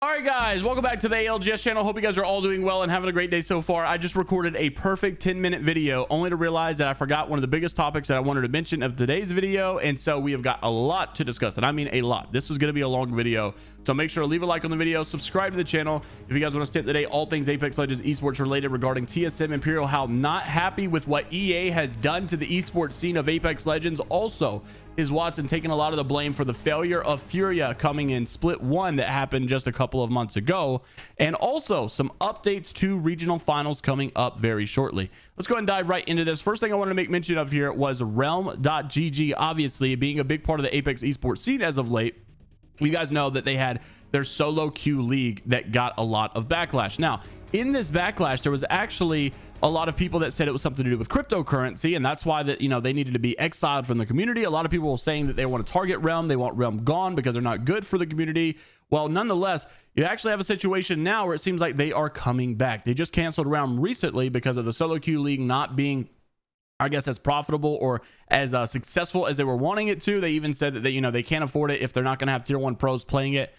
All right, guys, welcome back to the ALGS channel. Hope you guys are all doing well and having a great day so far. I just recorded a perfect 10-minute video only to realize that I forgot one of the biggest topics that I wanted to mention of today's video, and so we have got a lot to discuss, and I mean a lot. This was going to be a long video, so make sure to leave a like on the video, subscribe to the channel if you guys want to stay up to date all things Apex Legends esports related regarding TSM Imperial, how not happy with what EA has done to the esports scene of Apex Legends. Also, HisWattson taking a lot of the blame for the failure of FURIA coming in Split 1 that happened just a couple of months ago, and also some updates to regional finals coming up very shortly. Let's go ahead and dive right into this. First thing I wanted to make mention of here was realm.gg, obviously being a big part of the Apex esports scene as of late. You guys know that they had their solo queue league that got a lot of backlash. Now, in this backlash, there was actually a lot of people that said it was something to do with cryptocurrency, and that's why that, you know, they needed to be exiled from the community. A lot of people were saying that they want to target Realm, they want Realm gone because they're not good for the community. Well, nonetheless, you actually have a situation now where it seems like they are coming back. They just canceled Realm recently because of the solo queue league not being, I guess, as profitable or as successful as they were wanting it to. They even said that they can't afford it if they're not going to have tier 1 pros playing it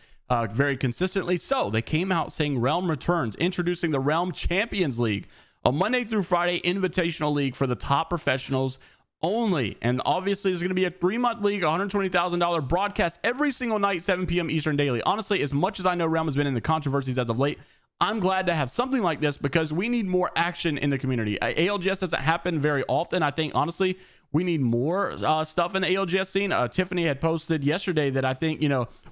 very consistently. So they came out saying Realm returns, introducing the Realm Champions League, a Monday through Friday invitational league for the top professionals only. And obviously it's going to be a 3-month league, $120,000 broadcast every single night, 7 p.m. Eastern daily. Honestly, as much as I know Realm has been in the controversies as of late, I'm glad to have something like this because we need more action in the community. ALGS doesn't happen very often. I think, honestly, we need more stuff in the ALGS scene. Tiffany had posted yesterday that I think,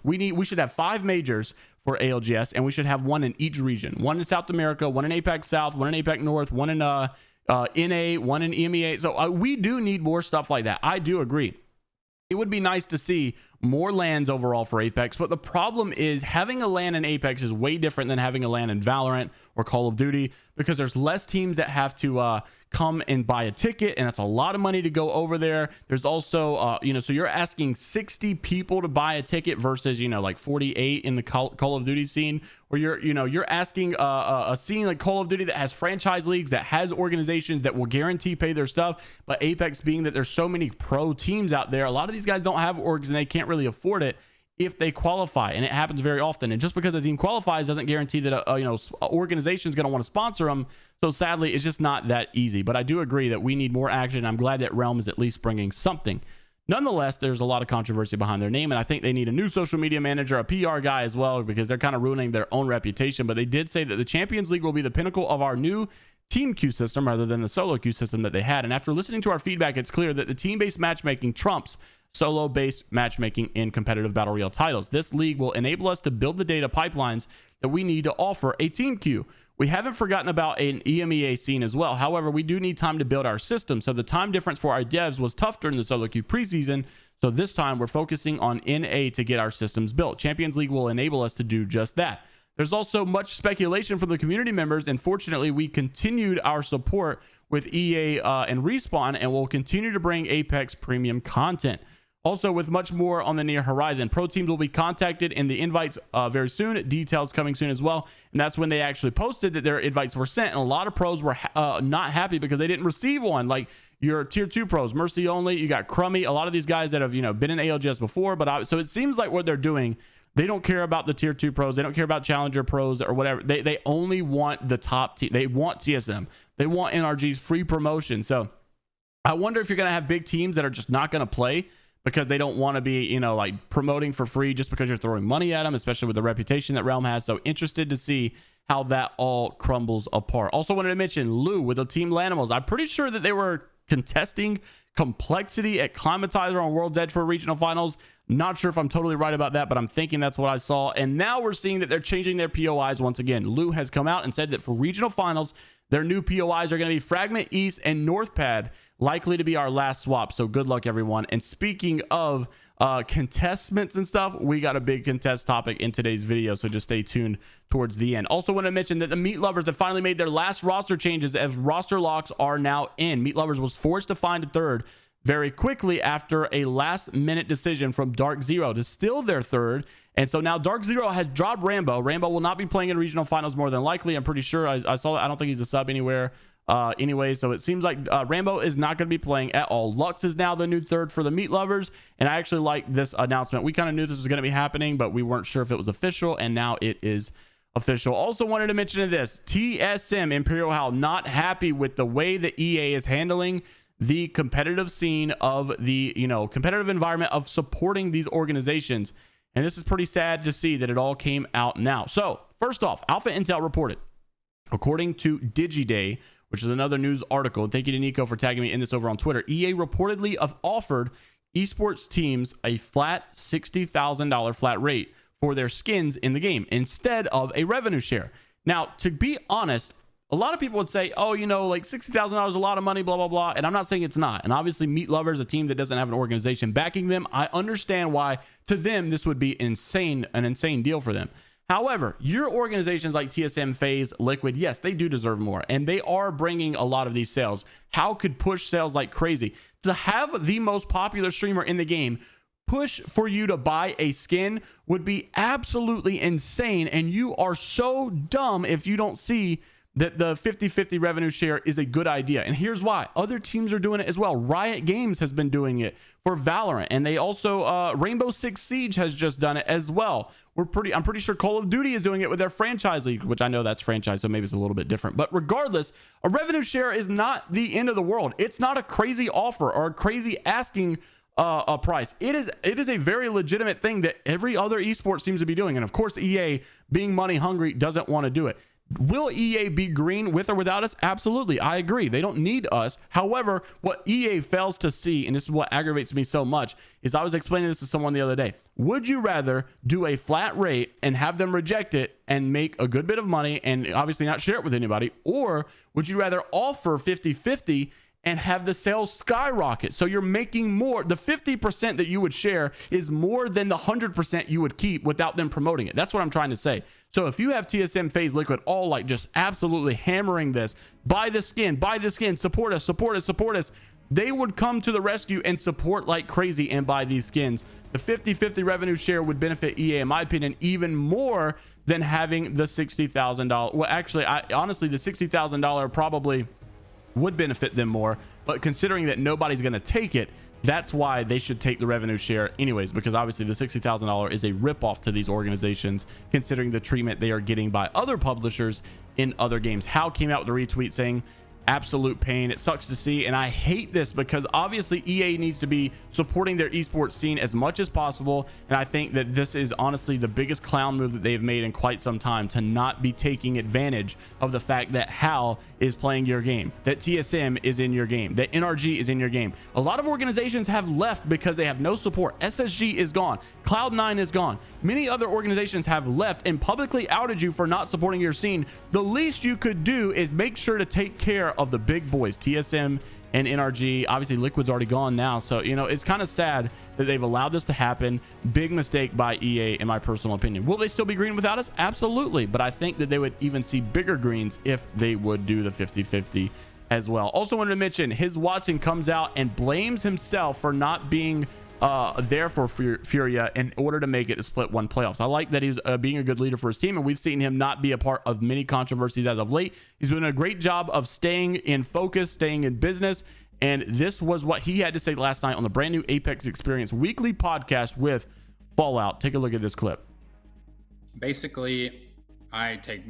we should have 5 majors for ALGS, and we should have 1 in each region. 1 in South America, 1 in APAC South, 1 in APAC North, 1 in NA, 1 in EMEA. So we do need more stuff like that. I do agree. It would be nice to see more LANs overall for Apex, but the problem is having a LAN in Apex is way different than having a LAN in Valorant or Call of Duty because there's less teams that have to come and buy a ticket, and that's a lot of money to go over there. There's also so you're asking 60 people to buy a ticket versus like 48 in the Call of Duty scene, where you're asking a scene like Call of Duty that has franchise leagues, that has organizations that will guarantee pay their stuff. But Apex, being that there's so many pro teams out there, a lot of these guys don't have orgs and they can't really afford it if they qualify, and it happens very often. And just because a team qualifies doesn't guarantee that a organization is going to want to sponsor them. So sadly, it's just not that easy. But I do agree that we need more action. I'm glad that Realm is at least bringing something. Nonetheless, there's a lot of controversy behind their name, and I think they need a new social media manager, a PR guy as well, because they're kind of ruining their own reputation. But they did say that the Champions League will be the pinnacle of our new team queue system rather than the solo queue system that they had. And after listening to our feedback, it's clear that the team-based matchmaking trumps solo-based matchmaking in competitive battle royale titles. This league will enable us to build the data pipelines that we need to offer a team queue. We haven't forgotten about an EMEA scene as well. However, we do need time to build our system, so the time difference for our devs was tough during the solo queue preseason. So this time we're focusing on NA to get our systems built. Champions League will enable us to do just that. There's also much speculation from the community members, and fortunately we continued our support with EA and Respawn, and will continue to bring Apex premium content. Also, with much more on the near horizon, pro teams will be contacted in the invites very soon. Details coming soon as well. And that's when they actually posted that their invites were sent. And a lot of pros were not happy because they didn't receive one. Like your tier 2 pros, Mercy Only, you got Crummy, a lot of these guys that have been in ALGS before. But so it seems like what they're doing, they don't care about the tier 2 pros. They don't care about challenger pros or whatever. They only want the top team. They want TSM. They want NRG's free promotion. So I wonder if you're going to have big teams that are just not going to play because they don't want to be, like promoting for free just because you're throwing money at them, especially with the reputation that Realm has. So interested to see how that all crumbles apart. Also wanted to mention Lou with the Team Lanimals. I'm pretty sure that they were contesting complexity at Climatizer on World's Edge for regional finals. Not sure if I'm totally right about that, but I'm thinking that's what I saw. And now we're seeing that they're changing their POIs once again. Lou has come out and said that for regional finals, their new POIs are going to be Fragment East and North Pad, likely to be our last swap. So good luck, everyone. And speaking of contestments and stuff, we got a big contest topic in today's video, so just stay tuned towards the end. Also want to mention that the Meat Lovers have finally made their last roster changes, as roster locks are now in. Meat Lovers was forced to find a third very quickly after a last minute decision from Dark Zero to steal their third. And so now Dark Zero has dropped Rambo. Rambo will not be playing in regional finals more than likely. I'm pretty sure I saw that. I don't think he's a sub anywhere. Anyway, so it seems like Rambo is not going to be playing at all. Lux is now the new third for the meat lovers, and I actually like this announcement. We kind of knew this was going to be happening, but we weren't sure if it was official, and now it is official. Also wanted to mention this: TSM Imperial Hal not happy with the way that EA is handling the competitive scene of the competitive environment of supporting these organizations, and this is pretty sad to see that it all came out now. So first off, Alpha Intel reported, according to DigiDay, which is another news article. Thank you to Nico for tagging me in this over on Twitter. EA reportedly offered esports teams a flat $60,000 flat rate for their skins in the game instead of a revenue share. Now, to be honest, a lot of people would say, oh, like $60,000 is a lot of money, blah, blah, blah. And I'm not saying it's not. And obviously Meat Lovers, a team that doesn't have an organization backing them, I understand why to them this would be an insane deal for them. However, your organizations like TSM, FaZe, Liquid, yes, they do deserve more, and they are bringing a lot of these sales. How could push sales like crazy? To have the most popular streamer in the game push for you to buy a skin would be absolutely insane, and you are so dumb if you don't see that the 50-50 revenue share is a good idea. And here's why. Other teams are doing it as well. Riot Games has been doing it for Valorant, and they also Rainbow Six Siege has just done it as well. I'm pretty sure Call of Duty is doing it with their franchise league, which I know that's franchise, so maybe it's a little bit different. But regardless, a revenue share is not the end of the world. It's not a crazy offer or a crazy asking a price. It is a very legitimate thing that every other esport seems to be doing. And of course, EA, being money hungry, doesn't want to do it. Will EA be green with or without us? Absolutely. I agree. They don't need us. However, what EA fails to see, and this is what aggravates me so much, is I was explaining this to someone the other day. Would you rather do a flat rate and have them reject it and make a good bit of money and obviously not share it with anybody? Or would you rather offer 50-50 and have the sales skyrocket? So you're making more. The 50% that you would share is more than the 100% you would keep without them promoting it. That's what I'm trying to say. So if you have TSM, FaZe, Liquid all like just absolutely hammering this, buy the skin, support us, support us, support us, they would come to the rescue and support like crazy and buy these skins. The 50-50 revenue share would benefit EA, in my opinion, even more than having the $60,000. Well, actually, honestly, the $60,000 probably would benefit them more, but considering that nobody's going to take it, that's why they should take the revenue share anyways, because obviously the $60,000 is a ripoff to these organizations considering the treatment they are getting by other publishers in other games. Hal came out with a retweet saying, absolute pain. It sucks to see, and I hate this because obviously EA needs to be supporting their esports scene as much as possible, and I think that this is honestly the biggest clown move that they've made in quite some time, to not be taking advantage of the fact that Hal is playing your game, that TSM is in your game, that NRG is in your game. A lot of organizations have left because they have no support. SSG is gone. Cloud9 is gone. Many other organizations have left and publicly outed you for not supporting your scene. The least you could do is make sure to take care of the big boys, TSM and NRG. Obviously Liquid's already gone now, so it's kind of sad that they've allowed this to happen. Big mistake by EA in my personal opinion. Will they still be green without us? Absolutely, but I think that they would even see bigger greens if they would do the 50-50 as well. Also wanted to mention, HisWattson comes out and blames himself for not being there for FURIA in order to make it to Split 1 playoffs. I like that he's being a good leader for his team, and we've seen him not be a part of many controversies as of late. He's doing a great job of staying in focus, staying in business, and this was what he had to say last night on the brand new Apex Experience weekly podcast with Fallout. Take a look at this clip. Basically, I take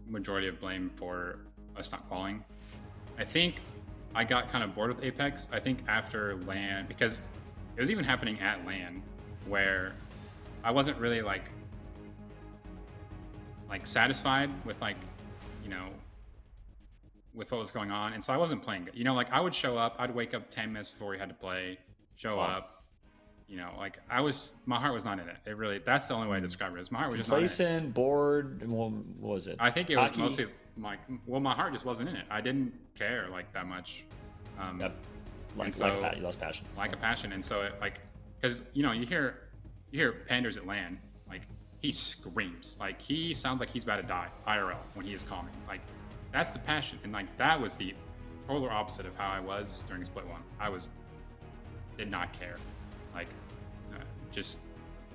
majority of blame for us not qualifying. I think I got kind of bored with Apex. I think after LAN, because it was even happening at LAN, where I wasn't really like satisfied with with what was going on, and so I wasn't playing good. I would show up, I'd wake up 10 minutes before we had to play, show up. My heart was not in it. It really, that's the only way to describe it. Is my heart was just complacent, bored. What was it? I think it was mostly my heart just wasn't in it. I didn't care that much. Yep. You lost passion. Like a passion, and so because you hear Panders at LAN, he screams, he sounds like he's about to die IRL when he is calming. That's the passion, and that was the polar opposite of how I was during Split 1. I did not care, just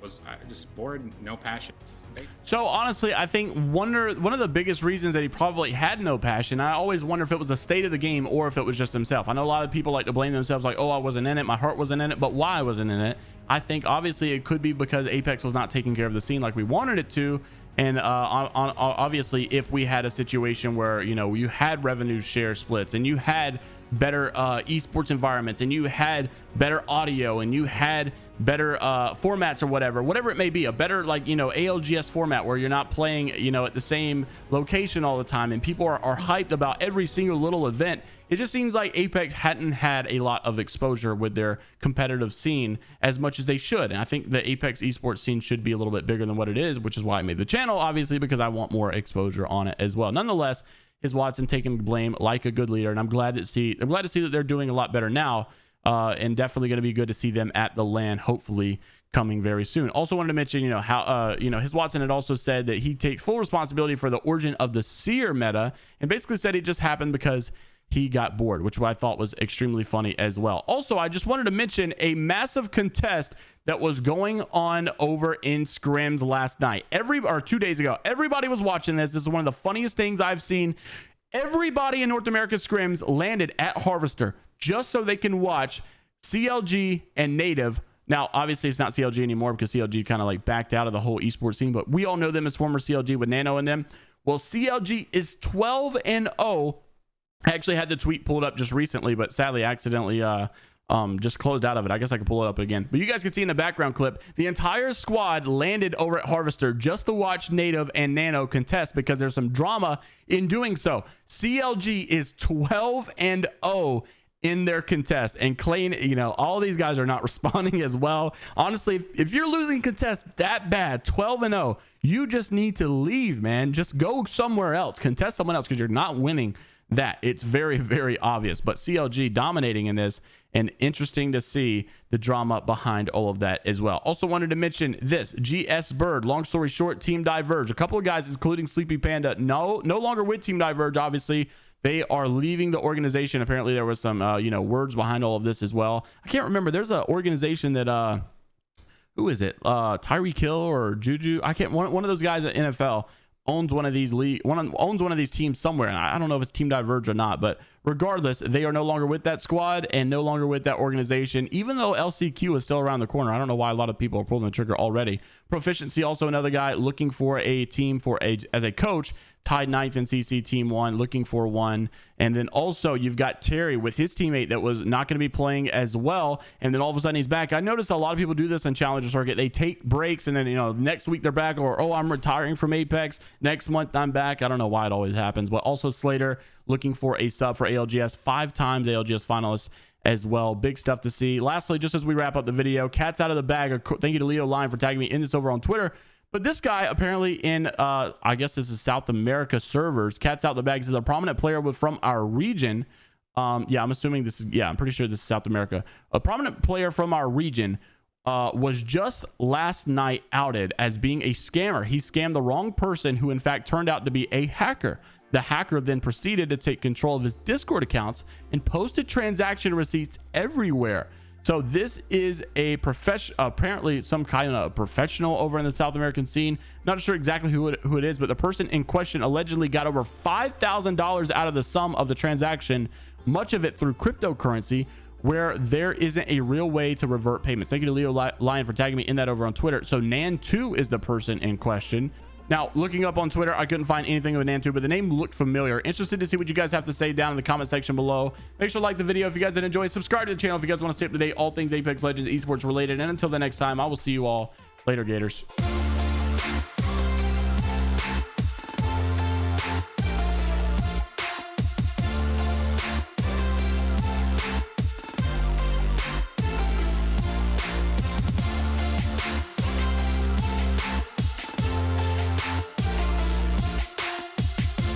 was just bored, no passion. So honestly, I think one of the biggest reasons that he probably had no passion, I always wonder if it was the state of the game or if it was just himself. I know a lot of people like to blame themselves, like, oh, I wasn't in it, my heart wasn't in it, but why I wasn't in it? I think obviously it could be because Apex was not taking care of the scene like we wanted it to. And obviously, if we had a situation where, you know, you had revenue share splits and you had better esports environments and you had better audio and you had better formats or whatever it may be, a better, like, you know, ALGS format where you're not playing, you know, at the same location all the time and people are hyped about every single little event. It just seems like Apex hadn't had a lot of exposure with their competitive scene as much as they should. And I think the Apex esports scene should be a little bit bigger than what it is, which is why I made the channel, obviously, because I want more exposure on it as well. Nonetheless, HisWattson taking blame like a good leader, and I'm glad to see that they're doing a lot better now, and definitely going to be good to see them at the LAN, hopefully coming very soon. Also wanted to mention, you know, how HisWattson had also said that he takes full responsibility for the origin of the Seer meta, and basically said it just happened because he got bored, which I thought was extremely funny as well. Also, I just wanted to mention a massive contest that was going on over in scrims last night, 2 days ago. Everybody was watching this. This is one of the funniest things I've seen. Everybody in North America scrims landed at Harvester just so they can watch CLG and Native. Now, obviously, it's not CLG anymore because CLG kind of like backed out of the whole esports scene, but we all know them as former CLG with Nano and them. Well, CLG is 12-0. I actually had the tweet pulled up just recently, but sadly accidentally just closed out of it. I guess I can pull it up again. But you guys can see in the background clip, the entire squad landed over at Harvester just to watch Native and Nano contest because there's some drama in doing so. CLG is 12-0 in their contest, and Clay, you know, all these guys are not responding as well. Honestly, if you're losing contests that bad, 12-0, you just need to leave, man. Just go somewhere else, contest someone else, because you're not winning that. It's very, very obvious. But CLG dominating in this, and interesting to see the drama behind all of that as well. Also wanted to mention this, GS Bird, long story short, Team Diverge, a couple of guys including Sleepy Panda no longer with Team Diverge. Obviously they are leaving the organization. Apparently there was some you know, words behind all of this as well. I can't remember, there's an organization that who is it, Tyreek Hill or Juju, I can't, one of those guys at NFL owns one of these owns one of these teams somewhere, and I don't know if it's Team Diverge or not, but regardless, they are no longer with that squad and no longer with that organization, even though LCQ is still around the corner. I don't know why a lot of people are pulling the trigger already. Proficiency, also another guy looking for a team as a coach, tied 9th in CC Team 1, looking for one. And then also you've got Terry with his teammate that was not going to be playing as well, and then all of a sudden he's back. I noticed a lot of people do this on Challenger Circuit. They take breaks and then, you know, next week they're back, or oh, I'm retiring from Apex, next month I'm back. I don't know why it always happens. But also Slater looking for a sub for ALGS, 5 times ALGS finalist as well. Big stuff to see. Lastly, just as we wrap up the video, cat's out of the bag. Thank you to Leo Lion for tagging me in this over on Twitter. But this guy apparently in I guess this is South America servers, cat's out the bag. This is a prominent player from our region. Yeah, I'm assuming this is, yeah, I'm pretty sure this is South America. A prominent player from our region was just last night outed as being a scammer. He scammed the wrong person, who in fact turned out to be a hacker. The hacker then proceeded to take control of his Discord accounts and posted transaction receipts everywhere. So this is a apparently some kind of professional over in the South American scene. Not sure exactly who it is, but the person in question allegedly got over $5,000 out of the sum of the transaction, much of it through cryptocurrency, where there isn't a real way to revert payments. Thank you to Leo Lion for tagging me in that over on Twitter. So Nan2 is the person in question. Now, looking up on Twitter, I couldn't find anything of Nan2, but the name looked familiar. Interested to see what you guys have to say down in the comment section below. Make sure to like the video if you guys did enjoy. Subscribe to the channel if you guys want to stay up to date all things Apex Legends esports related. And until the next time, I will see you all later, Gators.